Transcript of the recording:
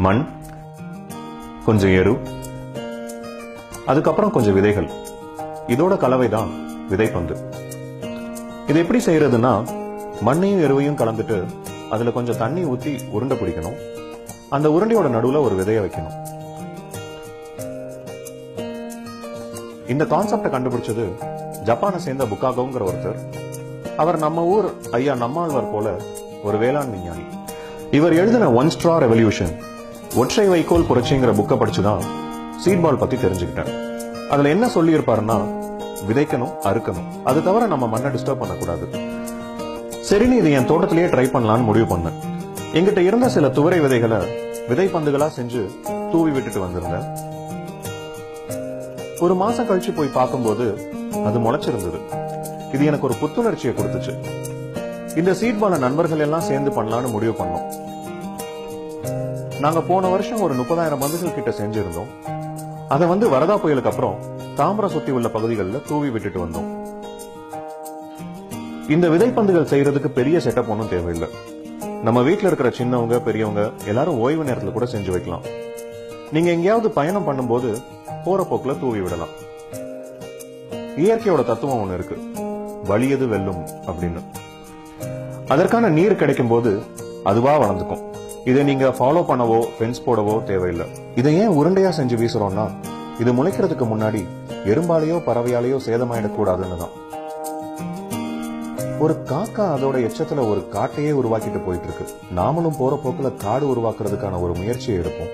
மண், கொஞ்சம் எரு, அதுக்கப்புறம் கொஞ்சம் விதைகள். இதோட கலவைதான் விதைப்பந்து. இது எப்படி செய்யறதுன்னா, மண்ணையும் எருவையும் கலந்துட்டு அதுல கொஞ்சம் தண்ணி ஊத்தி உருண்டை பிடிக்கணும். அந்த உருண்டையோட நடுவுல ஒரு விதைய வைக்கணும். இந்த கான்செப்டை கண்டுபிடிச்சது ஜப்பானை சேர்ந்த புக்காகோங்கிற ஒருத்தர். அவர் நம்ம ஊர் ஐயா நம்மாழ்வார் போல ஒரு வேளாண் விஞ்ஞானி. இவர் எழுதின ஒன் ஸ்ட்ரா ரெவல்யூஷன், ஒற்றை வைக்கோல் புரட்சிங்கிற புக்கை படிச்சுதான் சீட் பால் பத்தி தெரிஞ்சுக்கிட்டேன். அதுல என்ன சொல்லி இருப்பாருன்னா, விதைக்கணும், அறுக்கணும், அது தவிர நம்ம மண்ணை டிஸ்டர்ப் பண்ணக்கூடாது. சரின்னு இது என் தோட்டத்திலேயே ட்ரை பண்ணலான்னு முடிவு பண்ணேன். எங்கிட்ட இருந்த சில துவரை விதைகளை விதைப்பந்துகளா செஞ்சு தூவி விட்டுட்டு வந்திருந்தேன். ஒரு மாசம் கழிச்சு போய் பார்க்கும்போது அது முளைச்சிருந்தது. இது எனக்கு ஒரு புத்துணர்ச்சியை கொடுத்துச்சு. இந்த சீட் பால நண்பர்கள் எல்லாம் சேர்ந்து பண்ணலான்னு முடிவு பண்ணோம். நாங்க போன வருஷம் ஒரு 30,000 பந்துகள் கிட்ட செஞ்சிருந்தோம். அதை வரதா புயலுக்கு அப்புறம் தாம்பரம் சுத்தி உள்ள பகுதிகளில் தூவி விட்டுட்டு வந்தோம். இந்த விதைப்பந்துகள் செய்யறதுக்கு பெரிய செட்டப் ஒன்றும் தேவையில்லை. நம்ம வீட்டில் இருக்கிற சின்னவங்க பெரியவங்க எல்லாரும் ஓய்வு நேரத்தில் கூட செஞ்சு வைக்கலாம். நீங்க எங்கேயாவது பயணம் பண்ணும்போது போற போக்குல தூவி விடலாம். இயற்கையோட தத்துவம் ஒண்ணு இருக்கு, வலியது வெல்லும் அப்படின்னு. அதற்கான நீர் கிடைக்கும் போது அதுவா வளர்ந்துக்கும். இதை நீங்க ஃபாலோ பண்ணவோ ஃபென்ஸ் போடவோ தேவையில்லை. இதை ஏன் உருண்டையா செஞ்சு வீசுறோம்னா, இது முளைக்கிறதுக்கு முன்னாடி எறும்பாலேயோ பறவையாலேயோ சேதமாயிடக்கூடாதுன்னு தான். ஒரு காக்கா அதோட எச்சத்துல ஒரு காட்டையே உருவாக்கிட்டு போயிட்டு இருக்கு. நாமளும் போற போக்குல காடு உருவாக்குறதுக்கான ஒரு முயற்சியை எடுப்போம்.